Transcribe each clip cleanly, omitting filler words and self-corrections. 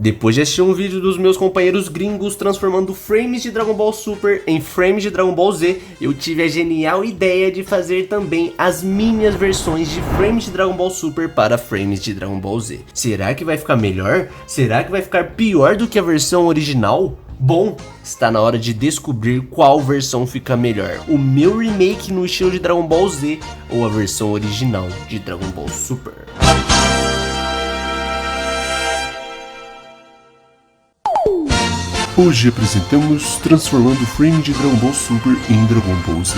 Depois de assistir um vídeo dos meus companheiros gringos transformando frames de Dragon Ball Super em frames de Dragon Ball Z, eu tive a genial ideia de fazer também as minhas versões de frames de Dragon Ball Super para frames de Dragon Ball Z. Será que vai ficar melhor? Será que vai ficar pior do que a versão original? Bom, está na hora de descobrir qual versão fica melhor, o meu remake no estilo de Dragon Ball Z ou a versão original de Dragon Ball Super. Hoje apresentamos transformando o frame de Dragon Ball Super em Dragon Ball Z.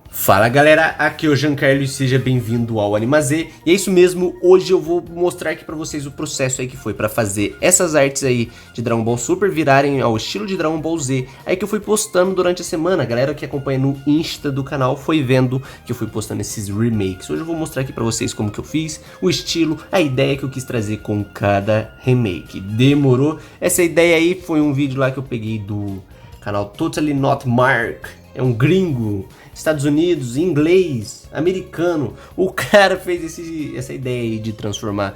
Fala galera, aqui é o Giancarlo e seja bem-vindo ao AnimaZ. E é isso mesmo, hoje eu vou mostrar aqui pra vocês o processo aí que foi pra fazer essas artes aí de Dragon Ball Super virarem ao estilo de Dragon Ball Z. Aí que eu fui postando durante a semana, a galera que acompanha no Insta do canal foi vendo que eu fui postando esses remakes. Hoje eu vou mostrar aqui pra vocês como que eu fiz, o estilo, a ideia que eu quis trazer com cada remake. Demorou? Essa ideia aí foi um vídeo lá que eu peguei do canal Totally Not Mark. É um gringo, Estados Unidos, inglês, americano. O cara fez essa ideia aí de transformar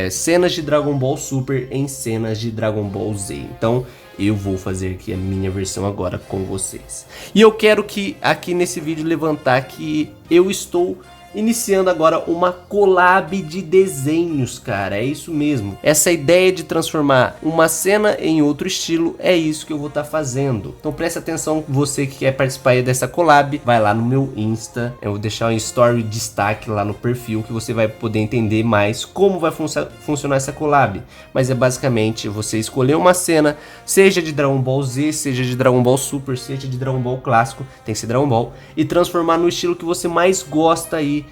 cenas de Dragon Ball Super em cenas de Dragon Ball Z. Então eu vou fazer aqui a minha versão agora com vocês. E eu quero que aqui nesse vídeo levantar que eu estou iniciando agora uma collab de desenhos, cara, é isso mesmo. Essa ideia de transformar uma cena em outro estilo, é isso que eu vou estar fazendo. Então presta atenção, você que quer participar aí dessa collab, vai lá no meu Insta, eu vou deixar um story de destaque lá no perfil, que você vai poder entender mais como vai funcionar essa collab. Mas é basicamente você escolher uma cena, seja de Dragon Ball Z, seja de Dragon Ball Super, seja de Dragon Ball clássico, tem que ser Dragon Ball, e transformar no estilo que você mais gosta aí,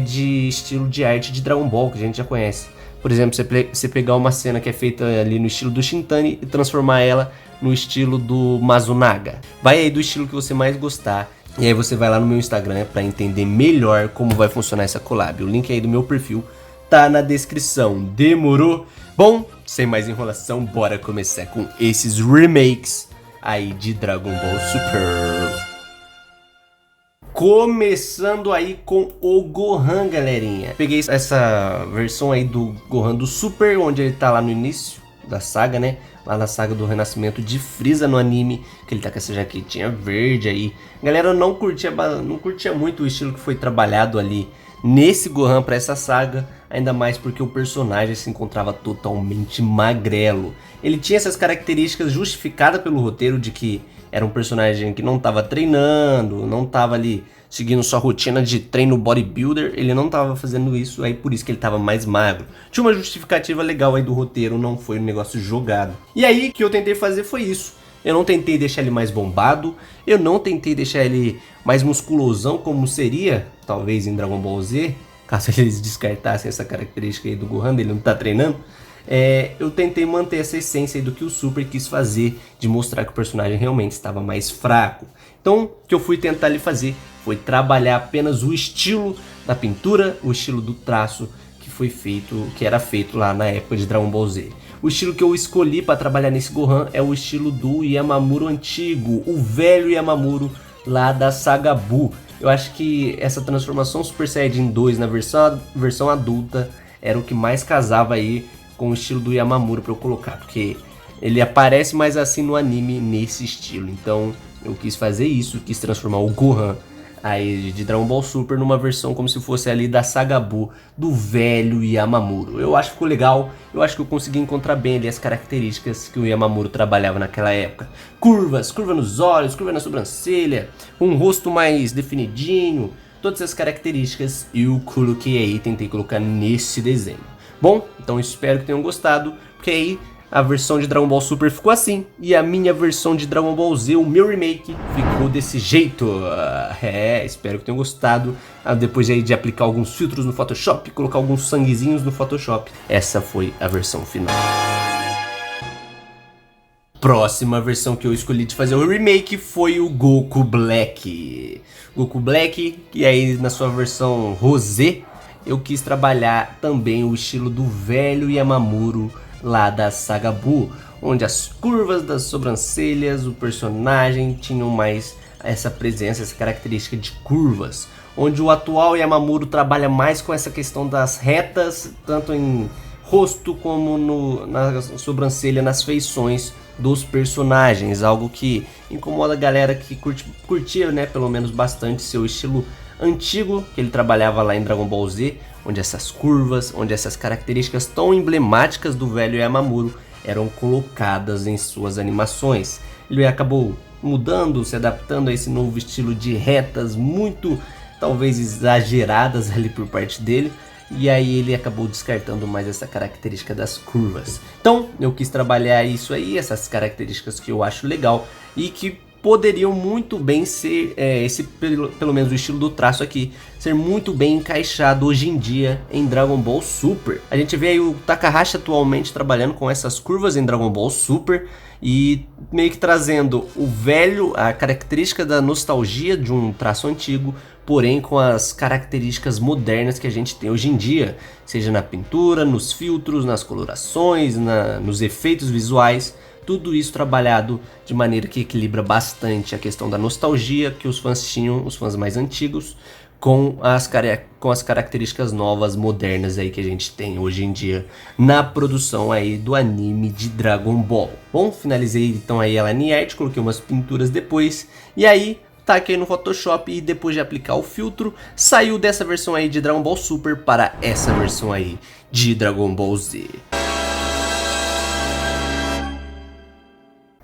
de estilo de arte de Dragon Ball, que a gente já conhece. Por exemplo, você pegar uma cena que é feita ali no estilo do Shintani e transformar ela no estilo do Mazunaga. Vai aí do estilo que você mais gostar. E aí você vai lá no meu Instagram para entender melhor como vai funcionar essa collab. O link aí do meu perfil tá na descrição. Demorou? Bom, sem mais enrolação, bora começar com esses remakes aí de Dragon Ball Super. Começando aí com o Gohan, galerinha. Peguei essa versão aí do Gohan do Super, onde ele tá lá no início da saga, né? Lá na saga do renascimento de Frieza no anime, que ele tá com essa jaquetinha verde aí. Galera, não curtia muito o estilo que foi trabalhado ali nesse Gohan pra essa saga, ainda mais porque o personagem se encontrava totalmente magrelo. Ele tinha essas características justificadas pelo roteiro de que era um personagem que não estava treinando, não estava ali seguindo sua rotina de treino bodybuilder, ele não estava fazendo isso, aí por isso que ele estava mais magro. Tinha uma justificativa legal aí do roteiro, não foi um negócio jogado. E aí o que eu tentei fazer foi isso. Eu não tentei deixar ele mais bombado, eu não tentei deixar ele mais musculosão como seria, talvez em Dragon Ball Z, caso eles descartassem essa característica aí do Gohan, ele não tá treinando. Eu tentei manter essa essência aí do que o Super quis fazer, de mostrar que o personagem realmente estava mais fraco. Então, o que eu fui tentar ali fazer foi trabalhar apenas o estilo da pintura, o estilo do traço que era feito lá na época de Dragon Ball Z. O estilo que eu escolhi para trabalhar nesse Gohan é o estilo do Yamamuro antigo, o velho Yamamuro lá da saga Buu. Eu acho que essa transformação Super Saiyajin 2 na versão adulta era o que mais casava aí com o estilo do Yamamuro para eu colocar, porque ele aparece mais assim no anime nesse estilo. Então eu quis fazer isso, quis transformar o Gohan aí de Dragon Ball Super numa versão como se fosse ali da saga Buu, do velho Yamamuro. Eu acho que ficou legal, eu acho que eu consegui encontrar bem ali as características que o Yamamuro trabalhava naquela época. Curva nos olhos, curva na sobrancelha, um rosto mais definidinho, todas essas características eu coloquei aí, tentei colocar nesse desenho. Bom, então espero que tenham gostado, porque aí a versão de Dragon Ball Super ficou assim, e a minha versão de Dragon Ball Z, o meu remake, ficou desse jeito. Espero que tenham gostado. Depois aí de aplicar alguns filtros no Photoshop, colocar alguns sanguezinhos no Photoshop, essa foi a versão final. Próxima versão que eu escolhi de fazer o remake foi o Goku Black. Goku Black, e aí na sua versão rosé, eu quis trabalhar também o estilo do velho Yamamuro lá da saga Buu, onde as curvas das sobrancelhas, o personagem tinham mais essa presença, essa característica de curvas, onde o atual Yamamuro trabalha mais com essa questão das retas, tanto em rosto como na sobrancelha, nas feições dos personagens, algo que incomoda a galera que curtia, né, pelo menos bastante seu estilo antigo que ele trabalhava lá em Dragon Ball Z, onde essas curvas, onde essas características tão emblemáticas do velho Yamamuro eram colocadas em suas animações. Ele acabou mudando, se adaptando a esse novo estilo de retas muito, talvez exageradas ali por parte dele, e aí ele acabou descartando mais essa característica das curvas. Então eu quis trabalhar isso aí, essas características que eu acho legal e que poderiam muito bem ser, pelo menos o estilo do traço aqui, ser muito bem encaixado hoje em dia em Dragon Ball Super. A gente vê aí o Takahashi atualmente trabalhando com essas curvas em Dragon Ball Super e meio que trazendo o velho, a característica da nostalgia de um traço antigo, porém com as características modernas que a gente tem hoje em dia, seja na pintura, nos filtros, nas colorações, nos efeitos visuais. Tudo isso trabalhado de maneira que equilibra bastante a questão da nostalgia que os fãs tinham, os fãs mais antigos, com as características novas, modernas aí que a gente tem hoje em dia na produção aí do anime de Dragon Ball. Bom, finalizei então aí ela em arte, coloquei umas pinturas depois, e aí taquei no Photoshop e depois de aplicar o filtro, saiu dessa versão aí de Dragon Ball Super para essa versão aí de Dragon Ball Z.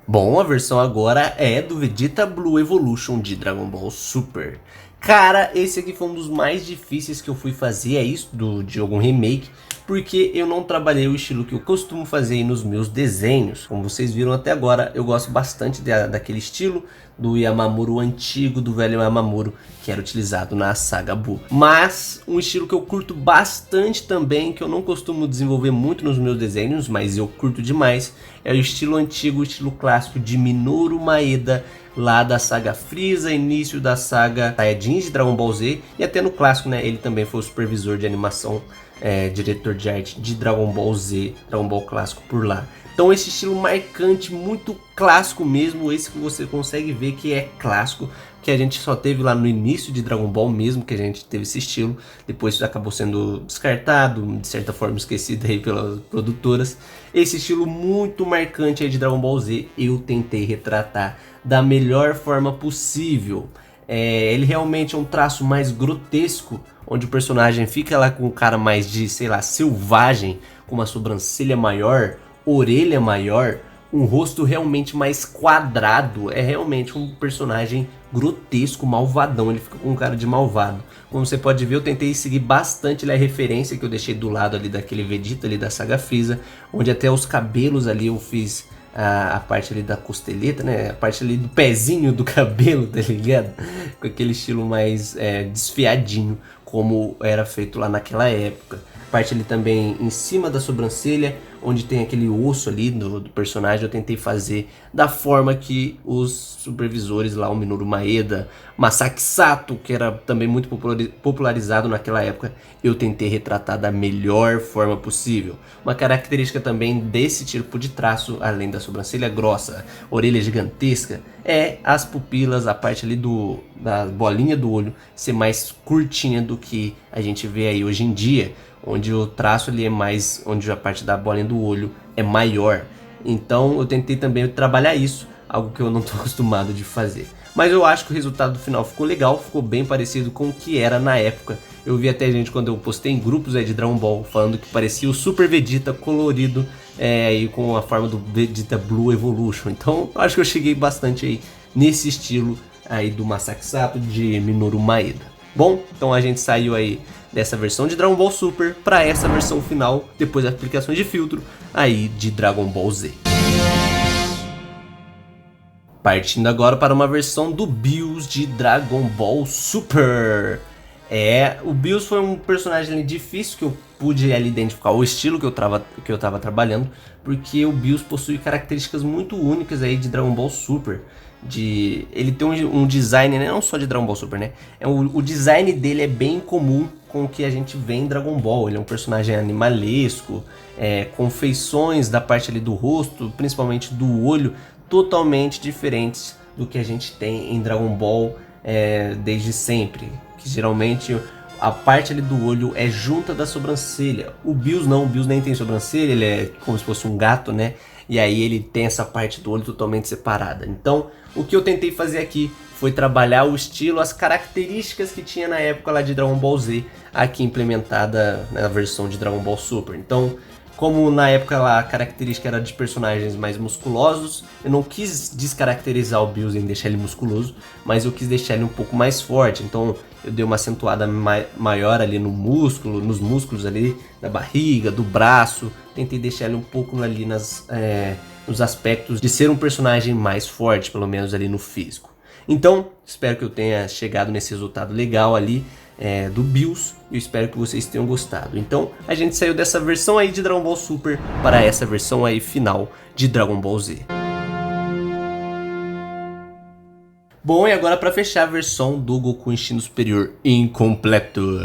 Bom, a versão agora é do Vegeta Blue Evolution de Dragon Ball Super. Cara, esse aqui foi um dos mais difíceis que eu fui fazer, é isso, de algum remake, porque eu não trabalhei o estilo que eu costumo fazer nos meus desenhos. Como vocês viram até agora, eu gosto bastante daquele estilo do Yamamuro antigo, do velho Yamamuro, que era utilizado na saga Buu. Mas um estilo que eu curto bastante também, que eu não costumo desenvolver muito nos meus desenhos, mas eu curto demais, é o estilo antigo, o estilo clássico de Minoru Maeda, lá da saga Frieza, início da saga Saiyajins de Dragon Ball Z, e até no clássico, né, ele também foi o supervisor de animação, diretor de arte de Dragon Ball Z, Dragon Ball clássico por lá. Então esse estilo marcante, muito clássico mesmo, esse que você consegue ver que é clássico, que a gente só teve lá no início de Dragon Ball mesmo, que a gente teve esse estilo, depois acabou sendo descartado, de certa forma esquecido aí pelas produtoras. Esse estilo muito marcante aí de Dragon Ball Z, eu tentei retratar da melhor forma possível. Ele realmente é um traço mais grotesco, onde o personagem fica lá com um cara mais de, sei lá, selvagem, com uma sobrancelha maior, orelha maior, um rosto realmente mais quadrado. É realmente um personagem grotesco, malvadão, ele fica com um cara de malvado. Como você pode ver, eu tentei seguir bastante a referência que eu deixei do lado ali daquele Vegeta ali da saga Frieza, onde até os cabelos ali eu fiz a parte ali da costeleta, né, a parte ali do pezinho do cabelo, tá ligado? Com aquele estilo mais desfiadinho, como era feito lá naquela época. Parte ali também em cima da sobrancelha, onde tem aquele osso ali do personagem, eu tentei fazer da forma que os supervisores lá, o Minoru Maeda, Masaki Sato, que era também muito popularizado naquela época, eu tentei retratar da melhor forma possível. Uma característica também desse tipo de traço, além da sobrancelha grossa, orelha gigantesca, é as pupilas, a parte ali da bolinha do olho ser mais curtinha do que a gente vê aí hoje em dia, onde o traço ali é mais, onde a parte da bolinha do olho é maior. Então eu tentei também trabalhar isso, algo que eu não estou acostumado de fazer. Mas eu acho que o resultado final ficou legal, ficou bem parecido com o que era na época. Eu vi até gente quando eu postei em grupos aí de Dragon Ball falando que parecia o Super Vegeta colorido, aí com a forma do Vegeta Blue Evolution. Então eu acho que eu cheguei bastante aí nesse estilo aí do Masaki Sato, de Minoru Maeda. Bom, então a gente saiu aí dessa versão de Dragon Ball Super para essa versão final, depois das aplicações de filtro aí de Dragon Ball Z. Partindo agora para uma versão do Bills de Dragon Ball Super. O Bills foi um personagem difícil que eu pude ali identificar o estilo que eu tava trabalhando, porque o Bills possui características muito únicas aí de Dragon Ball Super. Ele tem um design, né, não só de Dragon Ball Super, né? O design dele é bem comum com o que a gente vê em Dragon Ball. Ele é um personagem animalesco, com feições da parte ali do rosto, principalmente do olho, totalmente diferentes do que a gente tem em Dragon Ball desde sempre. Que geralmente a parte ali do olho é junta da sobrancelha. O Bills não, o Bills nem tem sobrancelha, ele é como se fosse um gato, né? E aí ele tem essa parte do olho totalmente separada. Então, o que eu tentei fazer aqui foi trabalhar o estilo, as características que tinha na época lá de Dragon Ball Z, aqui implementada na versão de Dragon Ball Super. Então, como na época lá a característica era de personagens mais musculosos, eu não quis descaracterizar o Bills em deixar ele musculoso, mas eu quis deixar ele um pouco mais forte. Então eu dei uma acentuada maior ali no músculo, nos músculos ali da barriga, do braço. Tentei deixar ele um pouco ali nos aspectos de ser um personagem mais forte, pelo menos ali no físico. Então, espero que eu tenha chegado nesse resultado legal ali do Bills. Eu espero que vocês tenham gostado. Então, a gente saiu dessa versão aí de Dragon Ball Super para essa versão aí final de Dragon Ball Z. Bom, e agora para fechar a versão do Goku Instinto Superior incompleto.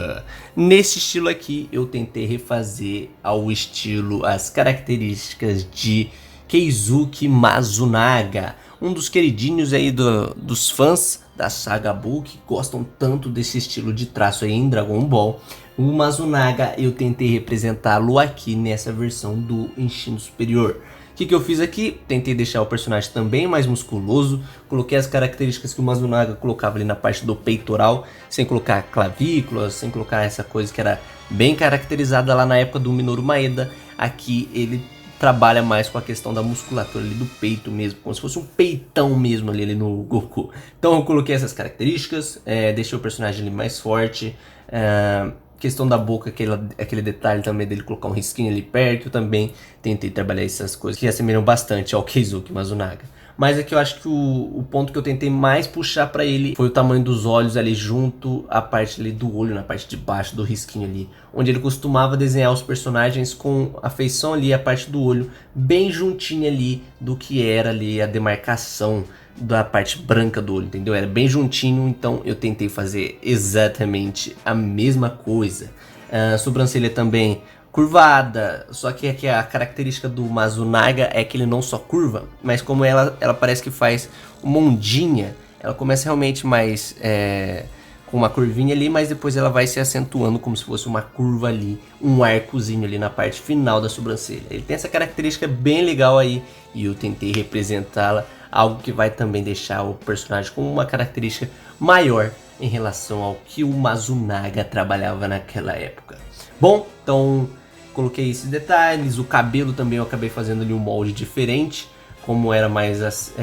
Nesse estilo aqui, eu tentei refazer ao estilo, as características de Keisuke Mazunaga, um dos queridinhos aí dos fãs da saga Buu, que gostam tanto desse estilo de traço aí em Dragon Ball. O Mazunaga eu tentei representá-lo aqui nessa versão do Instinto Superior. O que eu fiz aqui? Tentei deixar o personagem também mais musculoso, coloquei as características que o Mazunaga colocava ali na parte do peitoral, sem colocar clavículas, sem colocar essa coisa que era bem caracterizada lá na época do Minoru Maeda. Aqui ele trabalha mais com a questão da musculatura ali do peito mesmo, como se fosse um peitão mesmo ali no Goku. Então eu coloquei essas características, deixei o personagem ali mais forte, questão da boca, aquele detalhe também dele colocar um risquinho ali perto. Eu também tentei trabalhar essas coisas que assemelham bastante ao Keisuke Mazunaga. Mas aqui eu acho que o ponto que eu tentei mais puxar pra ele foi o tamanho dos olhos ali junto à parte ali do olho, na parte de baixo do risquinho ali, onde ele costumava desenhar os personagens com a feição ali, a parte do olho bem juntinha ali do que era ali a demarcação da parte branca do olho, entendeu? Era bem juntinho, então eu tentei fazer exatamente a mesma coisa. A sobrancelha também curvada, só que aqui a característica do Mazunaga é que ele não só curva, mas como ela parece que faz uma ondinha, ela começa realmente mais com uma curvinha ali, mas depois ela vai se acentuando como se fosse uma curva ali, um arcozinho ali na parte final da sobrancelha. Ele tem essa característica bem legal aí e eu tentei representá-la, algo que vai também deixar o personagem com uma característica maior em relação ao que o Mazunaga trabalhava naquela época. Bom, então coloquei esses detalhes, o cabelo também eu acabei fazendo ali um molde diferente, como era mais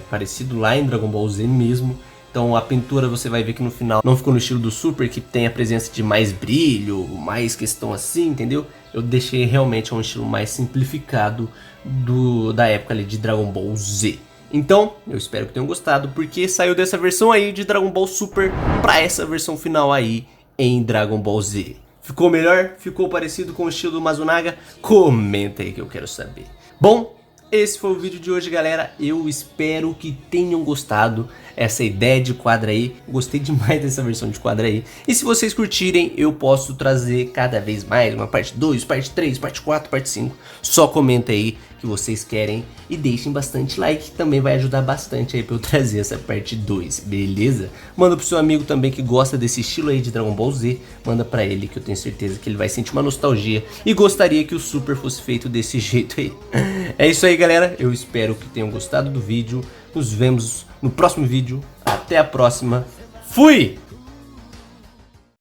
parecido lá em Dragon Ball Z mesmo. Então a pintura você vai ver que no final não ficou no estilo do Super, que tem a presença de mais brilho, mais questão assim, entendeu? Eu deixei realmente um estilo mais simplificado da época ali de Dragon Ball Z. Então, eu espero que tenham gostado, porque saiu dessa versão aí de Dragon Ball Super pra essa versão final aí em Dragon Ball Z. Ficou melhor? Ficou parecido com o estilo do Mazunaga? Comenta aí que eu quero saber. Bom, esse foi o vídeo de hoje, galera. Eu espero que tenham gostado essa ideia de quadro aí. Gostei demais dessa versão de quadro aí. E se vocês curtirem, eu posso trazer cada vez mais uma parte 2, parte 3, parte 4, parte 5. Só comenta aí que vocês querem e deixem bastante like, também vai ajudar bastante aí pra eu trazer essa parte 2, beleza? Manda pro seu amigo também que gosta desse estilo aí de Dragon Ball Z, manda pra ele que eu tenho certeza que ele vai sentir uma nostalgia e gostaria que o Super fosse feito desse jeito aí. É isso aí, galera, eu espero que tenham gostado do vídeo, nos vemos no próximo vídeo, até a próxima, fui!